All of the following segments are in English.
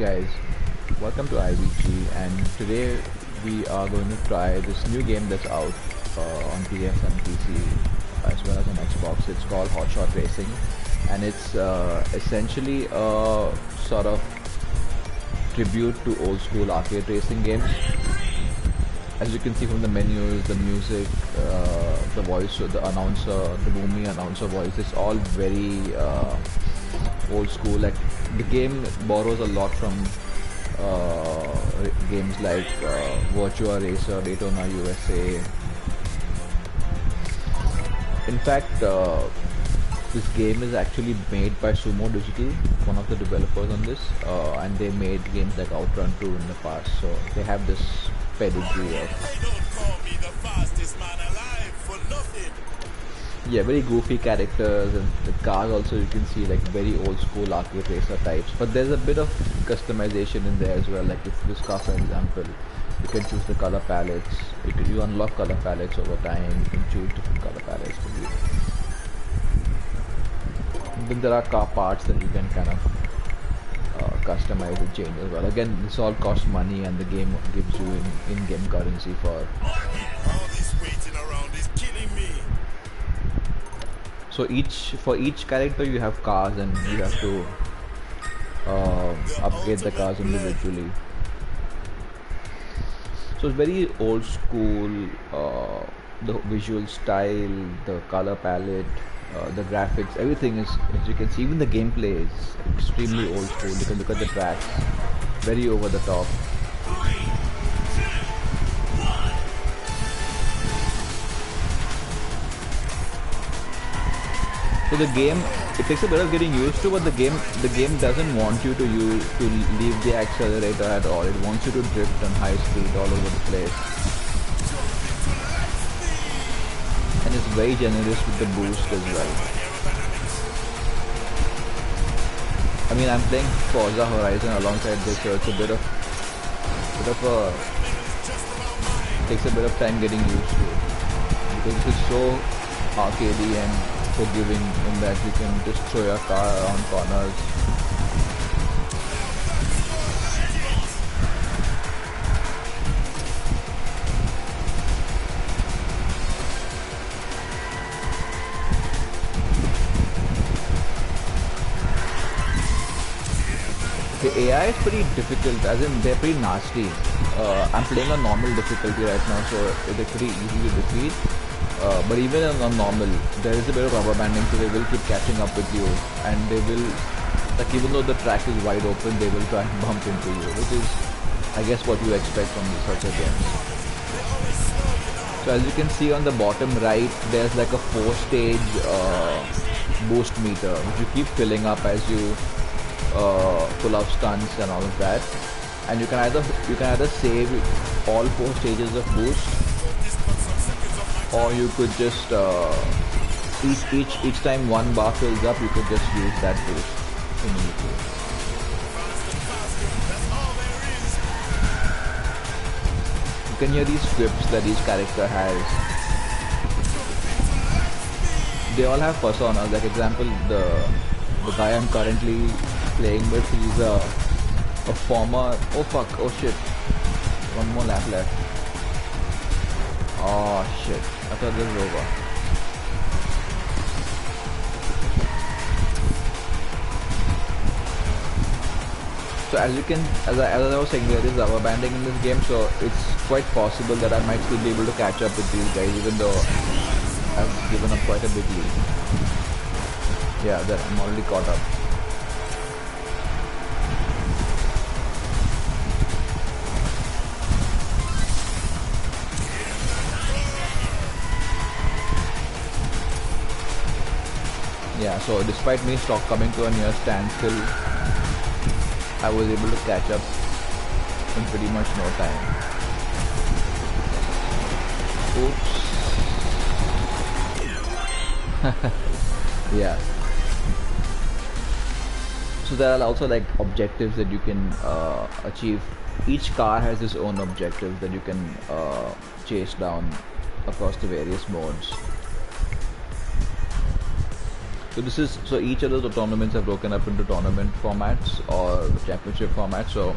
guys, welcome to IVG, and today we are going to try this new game that's out on PS and PC as well as on Xbox. It's called Hotshot Racing, and it's essentially a sort of tribute to old school arcade racing games. As you can see from the menus, the music, the voice, the announcer, the boomy announcer voice, it's all very old school. Like the game borrows a lot from games like Virtua Racer, Daytona USA. In fact, this game is actually made by Sumo Digital, one of the developers on this, and they made games like Outrun 2 in the past, so they have this pedigree of... Yeah, very goofy characters, and the cars also you can see like very old school arcade racer types, but there's a bit of customization in there as well. Like if this car, for example, you can choose the color palettes, you unlock color palettes over time, you can choose different color palettes for you. Then there are car parts that you can kind of customize and change as well. Again, this all costs money, and the game gives you in-game currency for... All this waiting around is killing me. So for each character you have cars, and you have to upgrade the cars individually. So it's very old school, the visual style, the color palette, the graphics, everything is, as you can see, even the gameplay is extremely old school. You can look at the tracks, very over the top. So the game, it takes a bit of getting used to, but the game doesn't want you to leave the accelerator at all. It wants you to drift on high speed all over the place. And it's very generous with the boost as well. I mean, I'm playing Forza Horizon alongside this, so it's a bit of takes a bit of time getting used to it, because this is so arcadey and forgiving in that you can just throw your car around corners. The AI is pretty difficult, as in they're pretty nasty. I'm playing on normal difficulty right now, so they're pretty easy to defeat. But even on normal, there is a bit of rubber banding, so they will keep catching up with you, and they will, like, even though the track is wide open, they will try and bump into you, which is, I guess, what you expect from such a game. So as you can see on the bottom right, there's like a 4-stage boost meter, which you keep filling up as you pull off stunts and all of that. And you can either save all 4 stages of boost, or you could just each time one bar fills up, you could just use that boost immediately. You can hear these scripts that each character has. They all have personas. Like example, the guy I'm currently playing with, he's a former... Oh fuck! Oh shit! One more lap left. Oh shit, I thought this was over. So as I was saying, there is rubber banding in this game, so it's quite possible that I might still be able to catch up with these guys, even though I've given up quite a big lead. Yeah, that I'm already caught up. Yeah, so despite me coming to a near standstill, I was able to catch up in pretty much no time. Oops. Yeah. So there are also like objectives that you can achieve. Each car has its own objectives that you can chase down across the various modes. So each of the tournaments are broken up into tournament formats or championship formats. So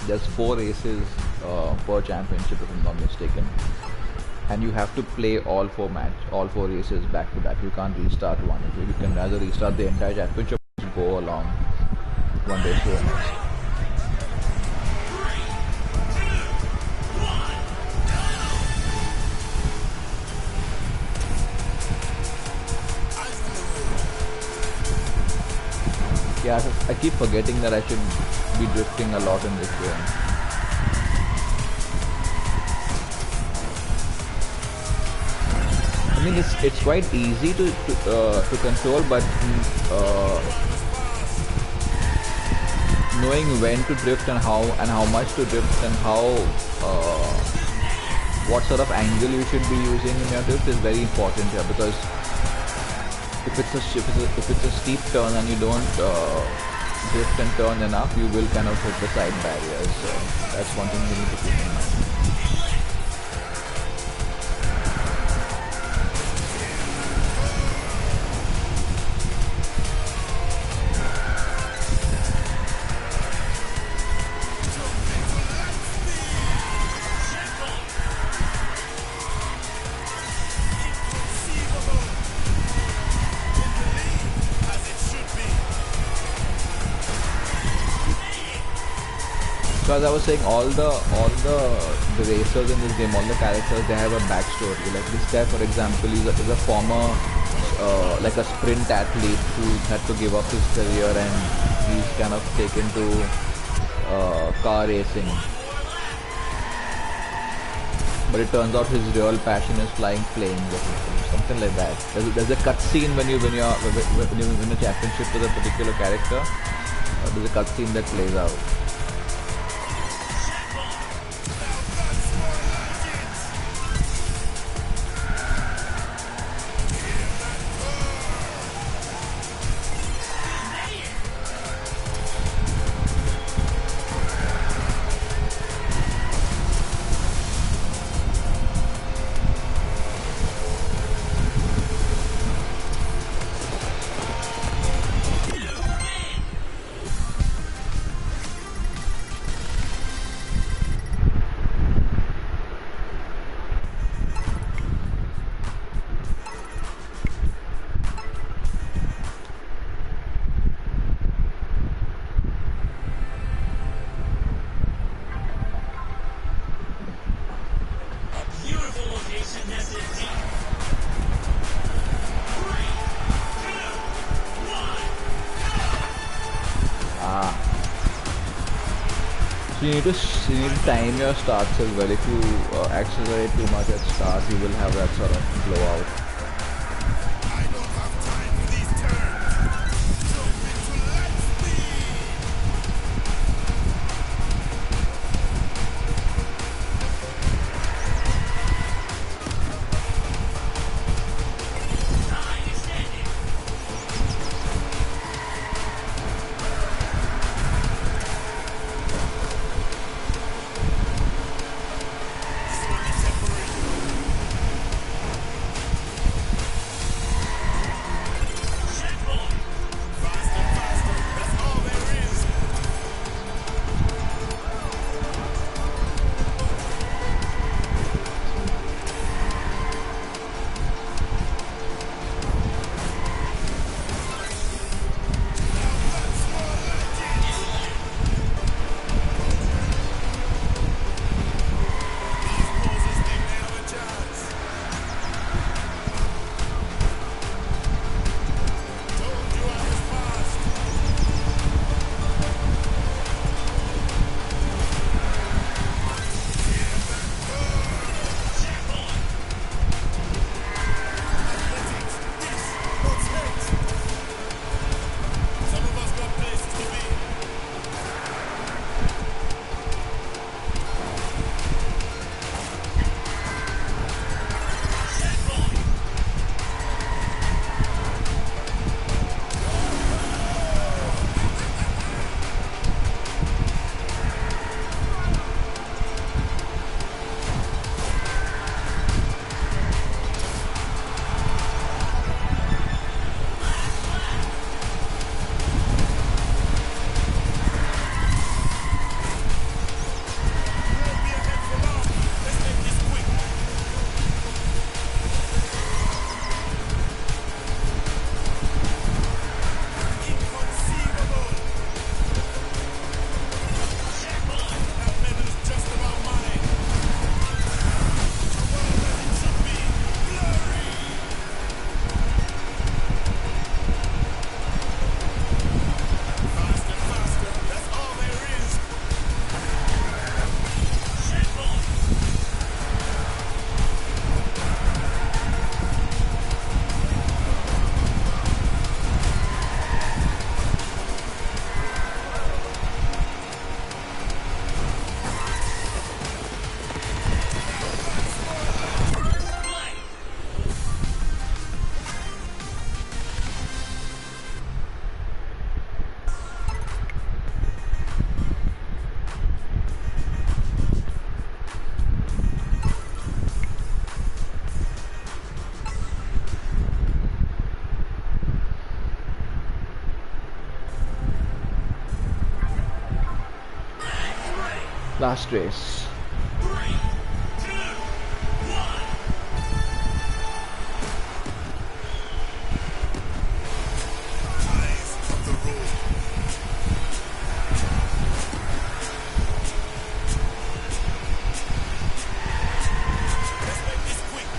there's 4 races per championship, if I'm not mistaken, and you have to play all 4 races back to back. You can't restart one. You can either restart the entire championship or go along one race to the next. Yeah, I keep forgetting that I should be drifting a lot in this game. I mean, it's quite easy to control, but knowing when to drift and how much to drift and what sort of angle you should be using in your drift is very important here, because if it's a steep turn and you don't drift and turn enough, you will kind of hit the side barriers. So that's one thing you need to keep in mind. So as I was saying, all the racers in this game, all the characters, they have a backstory. Like this guy, for example, is a former like a sprint athlete who had to give up his career, and he's kind of taken to car racing. But it turns out his real passion is flying planes or something like that. There's a cutscene when you win a championship with a particular character. There's a cutscene that plays out. So you need to time your starts as well. If you accelerate too much at start, you will have that sort of blowout. I don't have time for these turns. Jump into light Last race. Eyes on the road. Let's make this quick.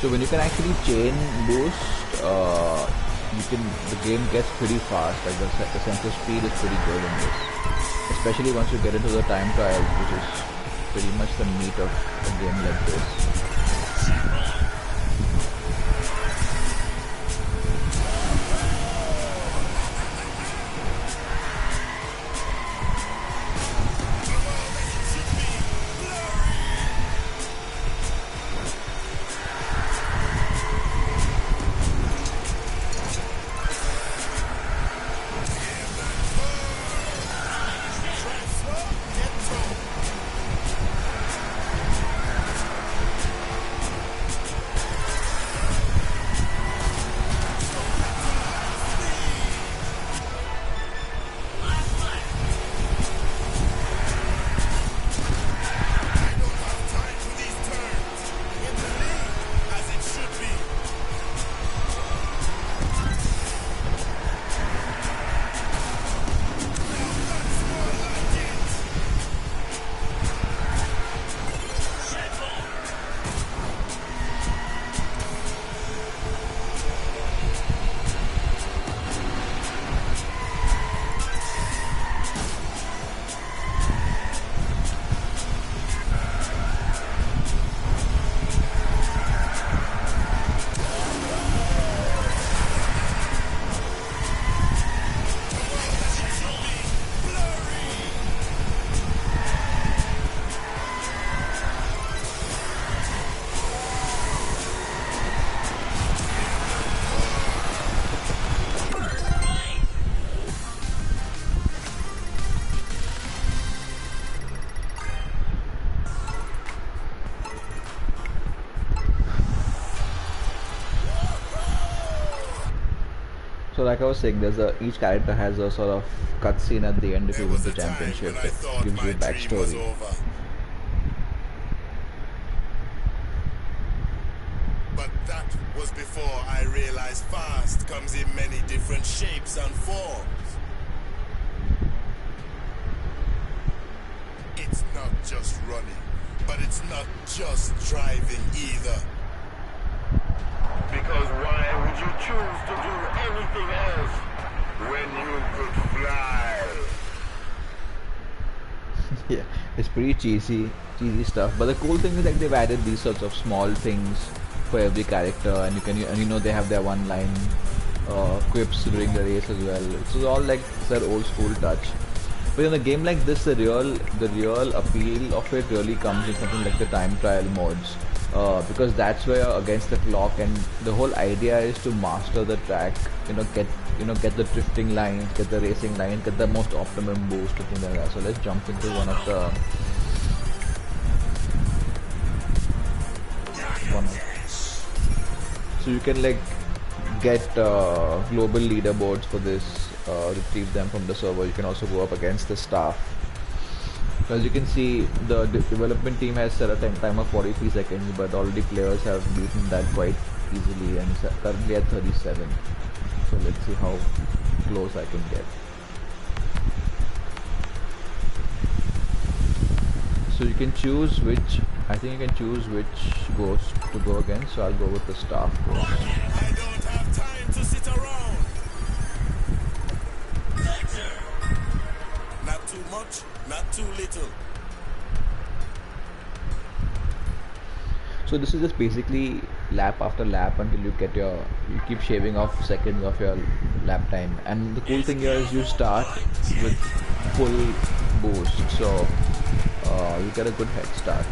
So when you can actually chain boost, the game gets pretty fast. Like the sense of speed is pretty good in this, especially once you get into the time trial, which is pretty much the meat of a game like this. So like I was saying, each character has a sort of cutscene at the end if you win the championship that gives you a backstory. But that was before I realized fast comes in many different shapes and forms. It's not just running, but it's not just driving either. Because why would you choose to do anything else when you could fly? Yeah, it's pretty cheesy stuff. But the cool thing is like they've added these sorts of small things for every character, and you know they have their one-line quips during the race as well. It's all like their old school touch. But in a game like this, the real appeal of it really comes in something like the time trial modes. Because that's where against the clock, and the whole idea is to master the track, get the drifting lines, get the racing lines, get the most optimum boost, and things like that. So let's jump into one of the so you can like get global leaderboards for this, retrieve them from the server. You can also go up against the staff. As you can see, the development team has set a time of 43 seconds, but already players have beaten that quite easily, and it's currently at 37. So let's see how close I can get. So you can choose which, I think you can choose which goes to go against, so I'll go with the staff course. I don't have time to sit around. Not too much, not too little. So this is just basically lap after lap until you keep shaving off seconds of your lap time. And the cool thing here is you start with full boost, so you get a good head start.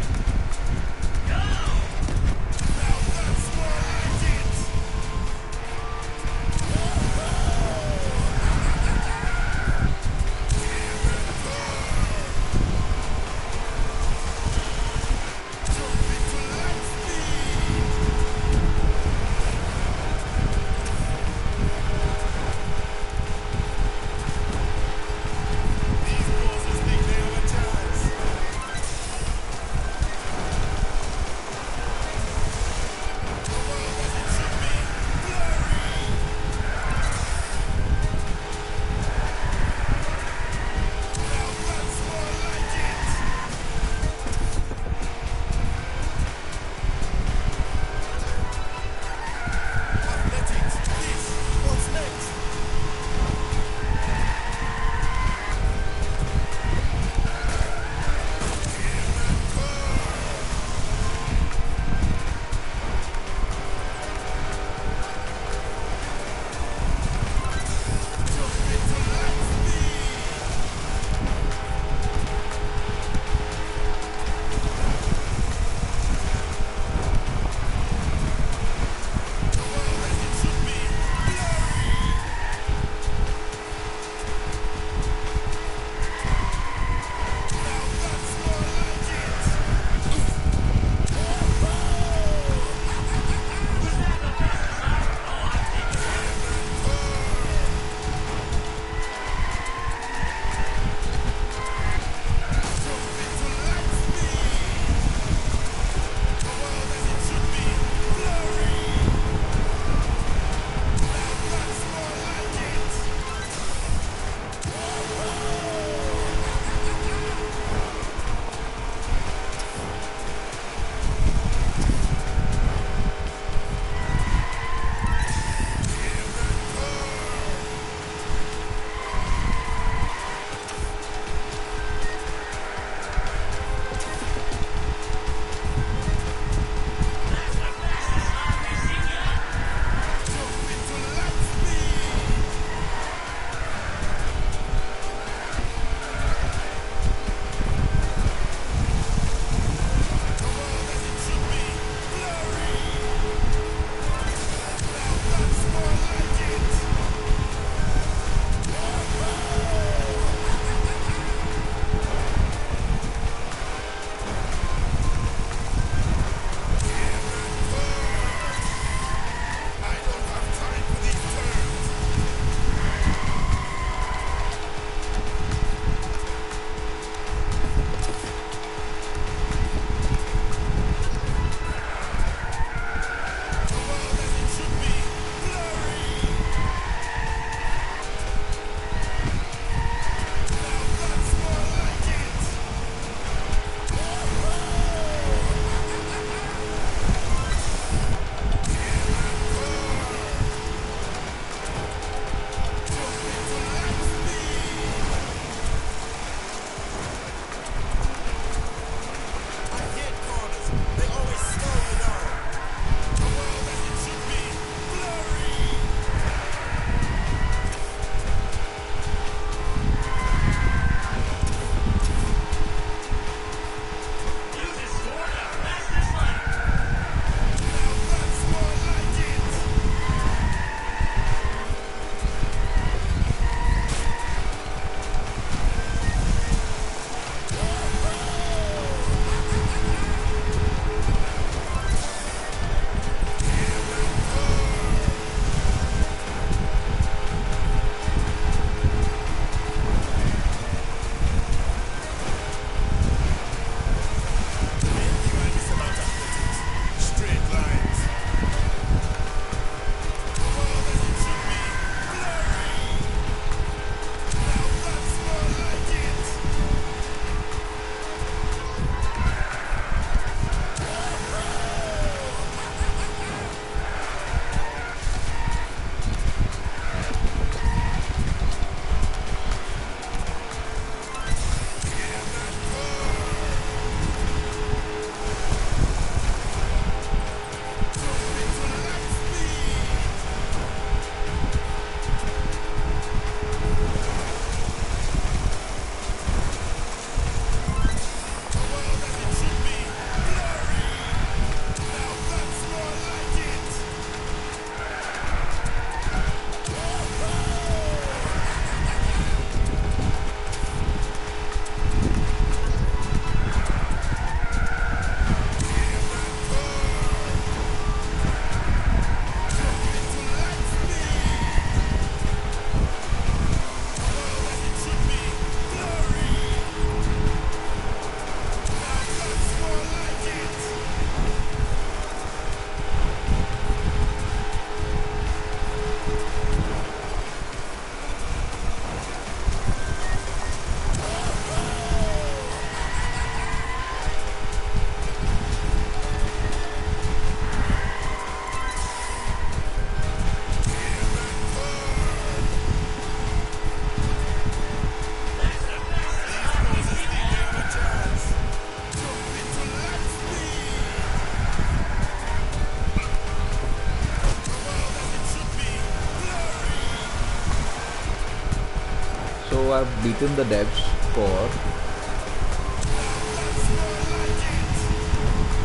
So I've beaten the devs core.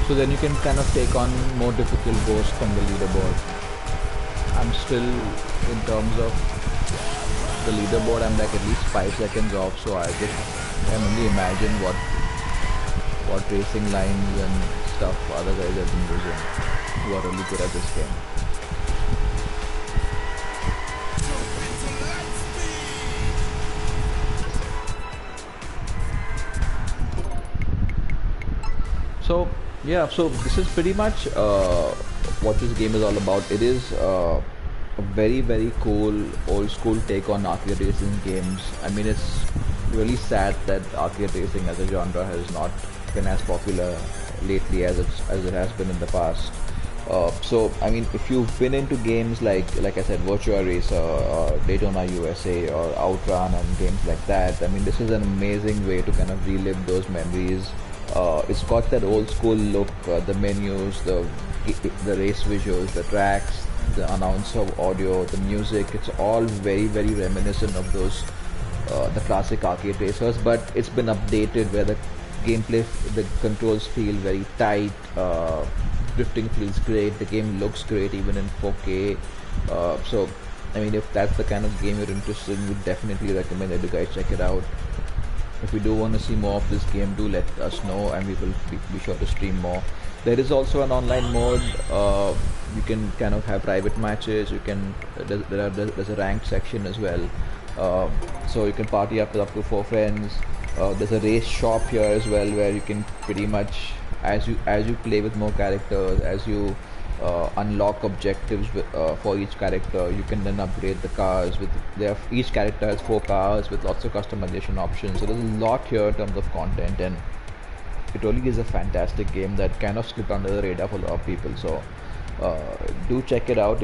So then you can kind of take on more difficult ghosts from the leaderboard. I'm still, in terms of the leaderboard, I'm like at least 5 seconds off, so I just can only imagine what racing lines and stuff other guys have been using who are really good at this game. So yeah, so this is pretty much what this game is all about. It is a very cool old school take on arcade racing games. I mean, it's really sad that arcade racing as a genre has not been as popular lately as it has been in the past. So I mean, if you've been into games like I said, Virtua Racer or Daytona USA or Outrun and games like that, I mean, this is an amazing way to kind of relive those memories. It's got that old school look, the menus, the race visuals, the tracks, the announcer audio, the music. It's all very reminiscent of those the classic arcade racers, but it's been updated where the gameplay, the controls feel very tight. Drifting feels great. The game looks great even in 4K. So I mean, if that's the kind of game you're interested in, we definitely recommend that you guys check it out. If you do want to see more of this game, do let us know and we will be sure to stream more. There is also an online mode. You can kind of have private matches. You can there's a ranked section as well. So you can party up with up to 4 friends. There's a race shop here as well, where you can pretty much, as you play with more characters, as you unlock objectives for each character, you can then upgrade the cars. Each character has 4 cars with lots of customization options. So there's a lot here in terms of content, and it really is a fantastic game that kind of slipped under the radar for a lot of people. So do check it out.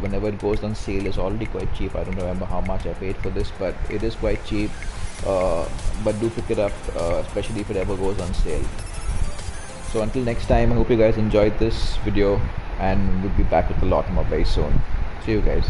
Whenever it goes on sale, it's already quite cheap. I don't remember how much I paid for this, but it is quite cheap. But do pick it up, especially if it ever goes on sale. So until next time, I hope you guys enjoyed this video, and we'll be back with a lot more very soon. See you guys.